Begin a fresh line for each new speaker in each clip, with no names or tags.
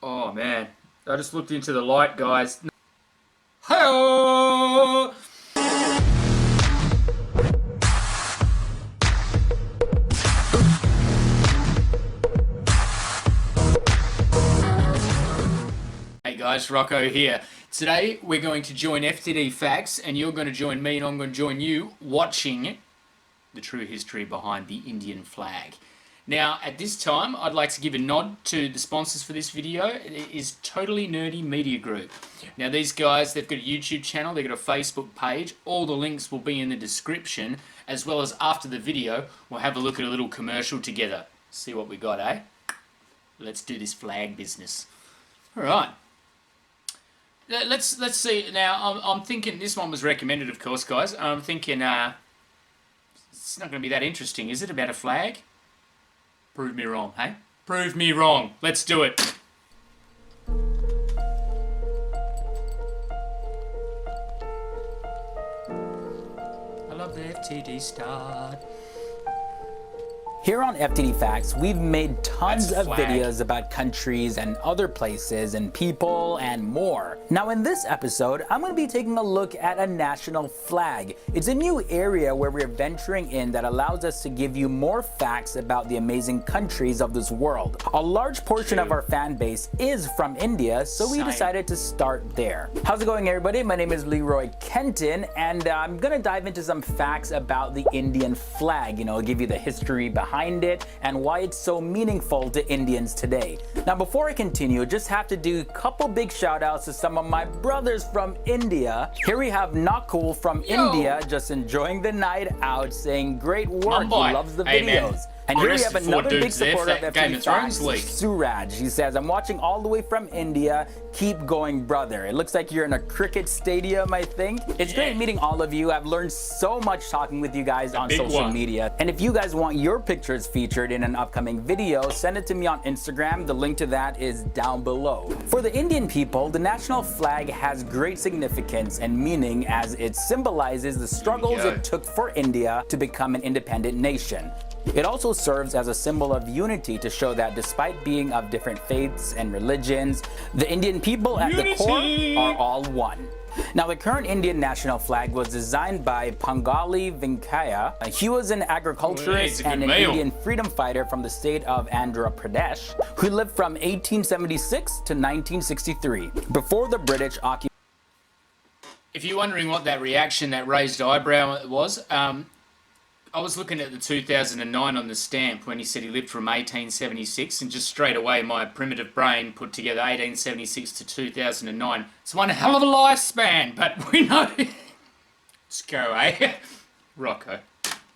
Oh man, I just looked into the light, guys. Hi-oh! Hey guys, Rocco here. Today we're going to join FTD Facts and you're going to join me and I'm going to join you watching the true history behind the Indian flag. Now, at this time, I'd like to give a nod to the sponsors for this video. It is Totally Nerdy Media Group. Now, these guys, they've got a YouTube channel, they've got a Facebook page. All the links will be in the description, as well as after the video, we'll have a look at a little commercial together. See what we got, eh? Let's do this flag business. All right. Let's see. Now, I'm thinking, this one was recommended, of course, guys. I'm thinking, it's not going to be that interesting, is it, about a flag? Prove me wrong, hey? Prove me wrong. Let's do it. I love the FTD start.
Here on FTD Facts, we've made tons of
flag.
videos about countries and other places and people and more. Now in this episode, I'm going to be taking a look at a national flag. It's a new area where we're venturing in that allows us to give you more facts about the amazing countries of this world. A large portion of our fan base is from India, so we decided to start there. How's it going, everybody? My name is Leroy Kenton, and I'm going to dive into some facts about the Indian flag. You know, give you the history behind it and why it's so meaningful to Indians today. Now before I continue, just have to do a couple big shout outs to some of my brothers from India. Here we have Nakul from India, just enjoying the night out, saying great work, he loves the videos.
Man.
And here we have another big supporter of FTD Facts,
League.
Suraj. He says, I'm watching all the way from India. Keep going, brother. It looks like you're in a cricket stadium, I think. It's great meeting all of you. I've learned so much talking with you guys on social media. And if you guys want your pictures featured in an upcoming video, send it to me on Instagram. The link to that is down below. For the Indian people, the national flag has great significance and meaning as it symbolizes the struggles it took for India to become an independent nation. It also serves as a symbol of unity to show that despite being of different faiths and religions, the Indian people at the core are all one. Now, the current Indian national flag was designed by Pangali Venkaya. He was an agriculturist and an Indian freedom fighter from the state of Andhra Pradesh, who lived from 1876 to 1963, before the British occupied.
If you're wondering what that reaction, that raised eyebrow was, I was looking at the 2009 on the stamp when he said he lived from 1876, and just straight away my primitive brain put together 1876 to 2009. It's one hell of a lifespan, but we know. Let's go, eh? Rocco.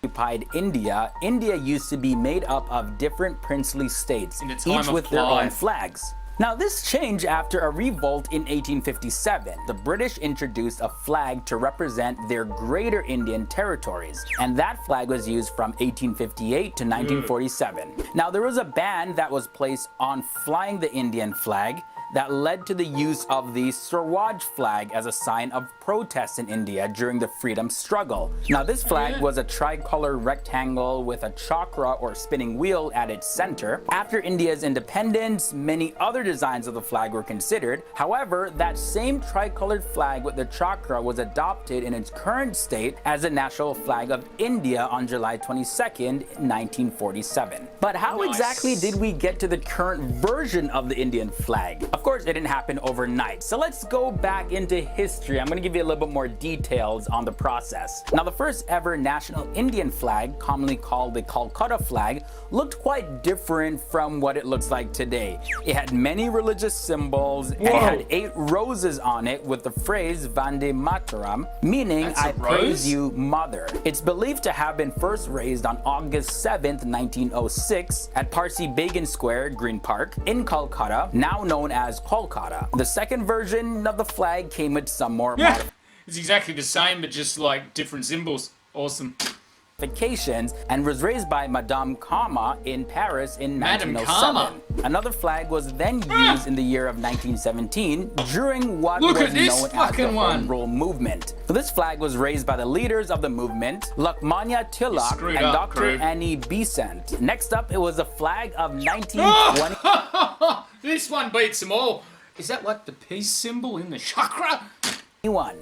Occupied India, India used to be made up of different princely states, each with their own flags. Now this changed after a revolt in 1857. The British introduced a flag to represent their greater Indian territories, and that flag was used from 1858 to 1947. Now there was a ban that was placed on flying the Indian flag that led to the use of the Swaraj Flag as a sign of protest in India during the freedom struggle. Now this flag was a tricolor rectangle with a chakra or spinning wheel at its center. After India's independence, many other designs of the flag were considered. However, that same tricolored flag with the chakra was adopted in its current state as the national flag of India on July 22nd, 1947. But how exactly did we get to the current version of the Indian flag? Of course, it didn't happen overnight. So let's go back into history. I'm going to give you a little bit more details on the process. Now, the first ever national Indian flag, commonly called the Calcutta Flag, looked quite different from what it looks like today. It had many religious symbols and it had 8 roses on it with the phrase Vande Mataram, meaning I praise you, mother. It's believed to have been first raised on August 7th, 1906 at Parsi Bagan Square, Green Park in Calcutta, now known as Kolkata. The second version of the flag came with some more
It's exactly the same, but just like different symbols. Awesome.
modifications and was raised by Madame Kama in Paris in 1907. Another flag was then used in the year of 1917 during what was known as the Home Rule movement. This flag was raised by the leaders of the movement, Lokmanya Tilak and Dr. Annie Besant. Next up, it was the flag of 1920.
this one beats them all. Is that like the peace symbol in the chakra?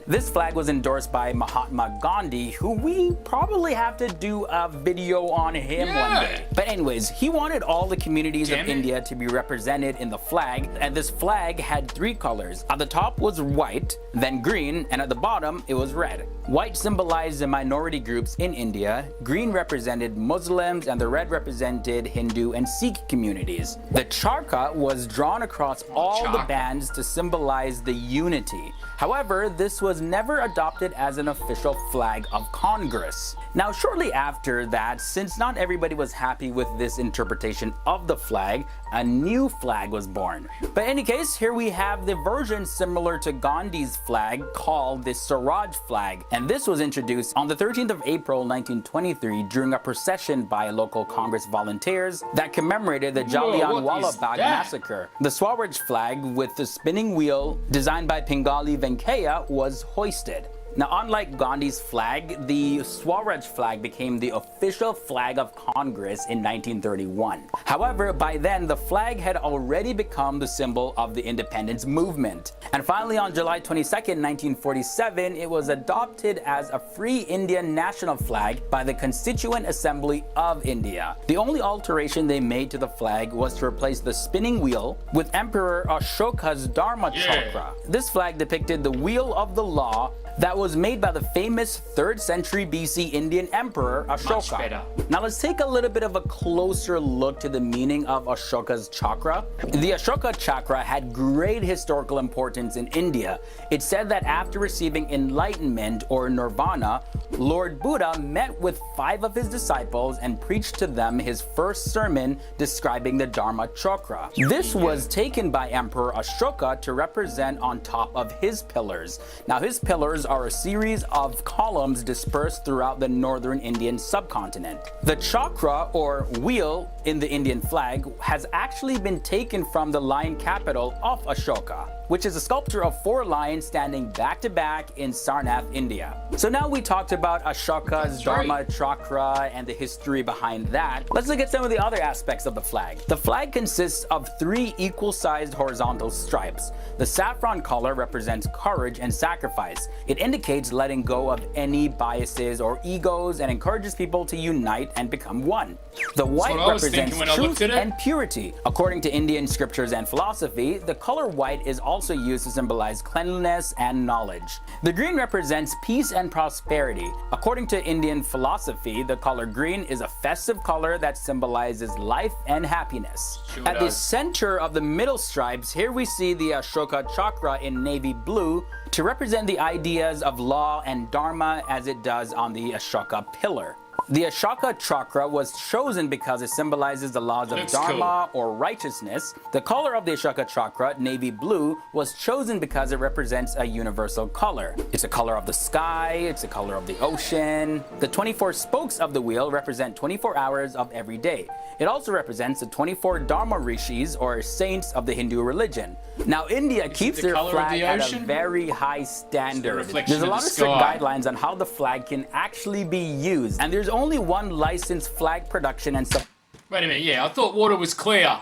This flag was endorsed by Mahatma Gandhi, who we probably have to do a video on him one day. But anyways, he wanted all the communities of India to be represented in the flag, and this flag had 3 colors. At the top was white, then green, and at the bottom it was red. White symbolized the minority groups in India, green represented Muslims, and the red represented Hindu and Sikh communities. The chakra was drawn across all the bands to symbolize the unity. However, this was never adopted as an official flag of Congress. Now, shortly after that, since not everybody was happy with this interpretation of the flag, a new flag was born. But in any case, here we have the version similar to Gandhi's flag called the Suraj Flag. And this was introduced on the 13th of April 1923 during a procession by local Congress volunteers that commemorated the Jallianwala Bagh massacre. The Swaraj Flag with the spinning wheel, designed by Pingali Venkaya, was hoisted. Now, unlike Gandhi's flag, the Swaraj Flag became the official flag of Congress in 1931. However, by then, the flag had already become the symbol of the independence movement. And finally, on July 22nd, 1947, it was adopted as a free Indian national flag by the Constituent Assembly of India. The only alteration they made to the flag was to replace the spinning wheel with Emperor Ashoka's Dharma Chakra. This flag depicted the wheel of the law that was made by the famous 3rd century BC Indian Emperor Ashoka. Now let's take a little bit of a closer look to the meaning of Ashoka's chakra. The Ashoka Chakra had great historical importance in India. It's said that after receiving enlightenment or nirvana, Lord Buddha met with 5 of his disciples and preached to them his first sermon describing the Dharma Chakra. This was taken by Emperor Ashoka to represent on top of his pillars. Now his pillars are a series of columns dispersed throughout the northern Indian subcontinent. The chakra or wheel in the Indian flag has actually been taken from the lion capital of Ashoka, which is a sculpture of 4 lions standing back to back in Sarnath, India. So now we talked about Ashoka's Dharma Chakra and the history behind that. Let's look at some of the other aspects of the flag. The flag consists of 3 equal-sized horizontal stripes. The saffron color represents courage and sacrifice. It indicates letting go of any biases or egos and encourages people to unite and become one. The white represents truth and purity. According to Indian scriptures and philosophy, the color white is also used to symbolize cleanliness and knowledge. The green represents peace and prosperity. According to Indian philosophy, the color green is a festive color that symbolizes life and happiness. At the center of the middle stripes, here we see the Ashoka Chakra in navy blue to represent the ideas of law and dharma as it does on the Ashoka pillar. The Ashoka Chakra was chosen because it symbolizes the laws of Dharma or righteousness. The color of the Ashoka Chakra, navy blue, was chosen because it represents a universal color. It's a color of the sky, it's a color of the ocean. The 24 spokes of the wheel represent 24 hours of every day. It also represents the 24 Dharma Rishis or saints of the Hindu religion. Now, India keeps their flag at a very high standard. There's a lot of strict guidelines on how the flag can actually be used, and there's only one licensed flag production and supply.
Wait a minute, I thought water was clear.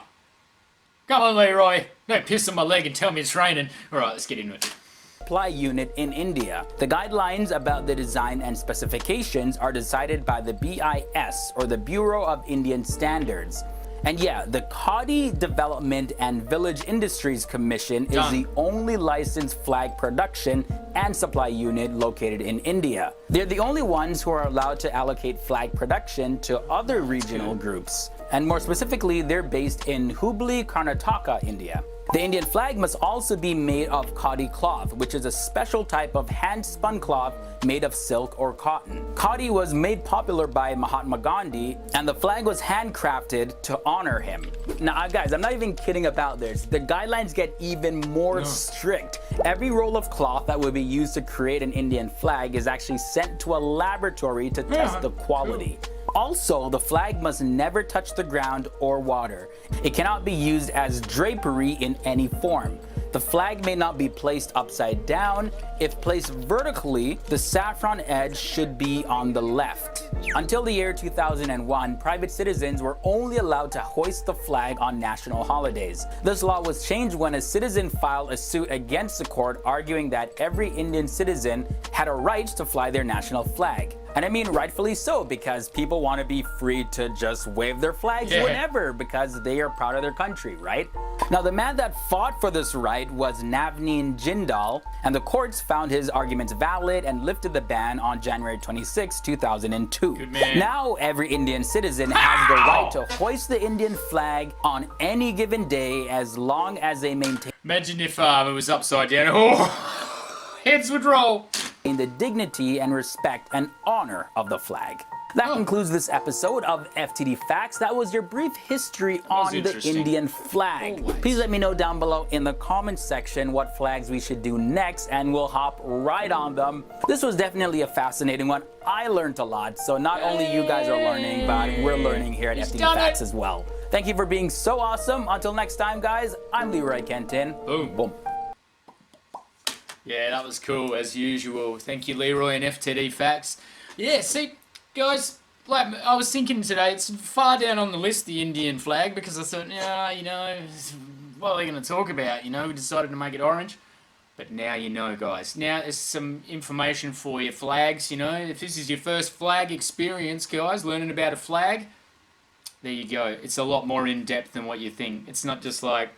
Come on, Leroy. Don't piss on my leg and tell me it's raining. Alright, let's get into it.
Unit in India. The guidelines about the design and specifications are decided by the BIS, or the Bureau of Indian Standards. And yeah, the Khadi Development and Village Industries Commission is the only licensed flag production and supply unit located in India. They're the only ones who are allowed to allocate flag production to other regional groups. And more specifically, they're based in Hubli, Karnataka, India. The Indian flag must also be made of khadi cloth, which is a special type of hand-spun cloth made of silk or cotton. Khadi was made popular by Mahatma Gandhi, and the flag was handcrafted to honor him. Now, guys, I'm not even kidding about this. The guidelines get even more strict. Every roll of cloth that would be used to create an Indian flag is actually sent to a laboratory to test the quality. Also, the flag must never touch the ground or water. It cannot be used as drapery in any form. The flag may not be placed upside down. If placed vertically, the saffron edge should be on the left. Until the year 2001, private citizens were only allowed to hoist the flag on national holidays. This law was changed when a citizen filed a suit against the court arguing that every Indian citizen had a right to fly their national flag. And I mean rightfully so, because people want to be free to just wave their flags whenever because they are proud of their country, right? Now the man that fought for this right was Navneen Jindal, and the courts found his arguments valid and lifted the ban on January 26, 2002.
Good man.
Now every Indian citizen has the right to hoist the Indian flag on any given day as long as they maintain.
Imagine if it was upside down. Oh, heads would roll.
The dignity and respect and honor of the flag. That concludes this episode of FTD Facts. That was your brief history on the Indian flag. Please let me know down below in the comments section what flags we should do next, and we'll hop right on them. This was definitely a fascinating one. I learned a lot, so not only you guys are learning, but we're learning here at FTD Facts as well. Thank you for being so awesome. Until next time, guys, I'm Leroy Kenton.
Boom.
Boom.
Yeah, that was cool, as usual. Thank you, Leroy and FTD Facts. Yeah, see, guys, like I was thinking today, it's far down on the list, the Indian flag, because I thought, yeah, you know, what are they going to talk about? You know, we decided to make it orange. But now you know, guys. Now there's some information for your flags, you know. If this is your first flag experience, guys, learning about a flag, there you go. It's a lot more in-depth than what you think. It's not just like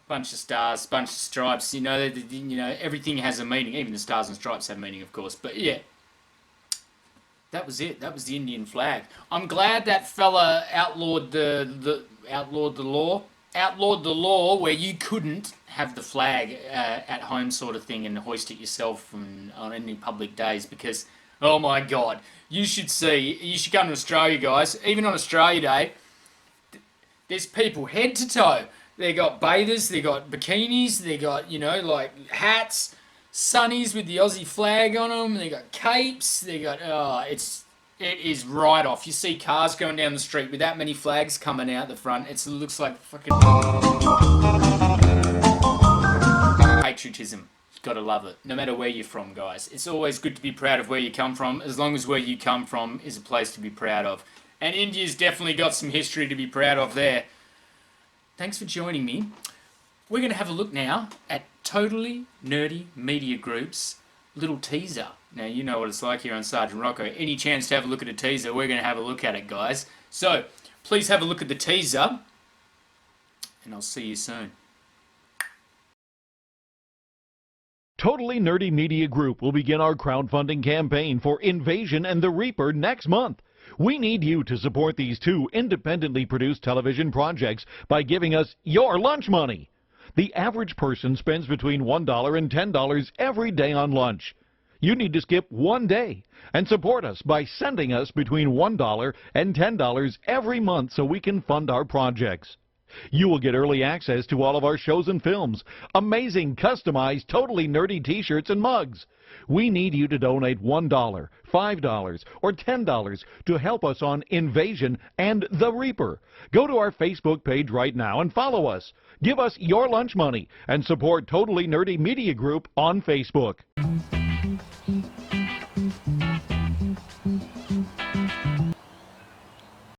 bunch of stars, bunch of stripes, you know, everything has a meaning. Even the stars and stripes have meaning, of course. But yeah, that was it. That was the Indian flag. I'm glad that fella outlawed the law where you couldn't have the flag at home, sort of thing, and hoist it yourself on any public days. Because, oh my God, you should come to Australia, guys. Even on Australia Day, there's people head to toe. They got bathers, they got bikinis, they got, you know, like hats, sunnies with the Aussie flag on them, they got capes, they got, it is right off. You see cars going down the street with that many flags coming out the front, it looks like fucking patriotism. Gotta love it, no matter where you're from, guys. It's always good to be proud of where you come from, as long as where you come from is a place to be proud of. And India's definitely got some history to be proud of there. Thanks for joining me. We're going to have a look now at Totally Nerdy Media Group's little teaser. Now, you know what it's like here on Sergeant Rocco. Any chance to have a look at a teaser, we're going to have a look at it, guys. So, please have a look at the teaser, and I'll see you soon.
Totally Nerdy Media Group will begin our crowdfunding campaign for Invasion and the Reaper next month. We need you to support these two independently produced television projects by giving us your lunch money. The average person spends between $1 and $10 every day on lunch. You need to skip one day and support us by sending us between $1 and $10 every month so we can fund our projects. You will get early access to all of our shows and films, amazing customized, totally nerdy t-shirts and mugs. We need you to donate $1, $5, or $10 to help us on Invasion and the Reaper. Go to our Facebook page right now and follow us. Give us your lunch money and support Totally Nerdy Media Group on Facebook.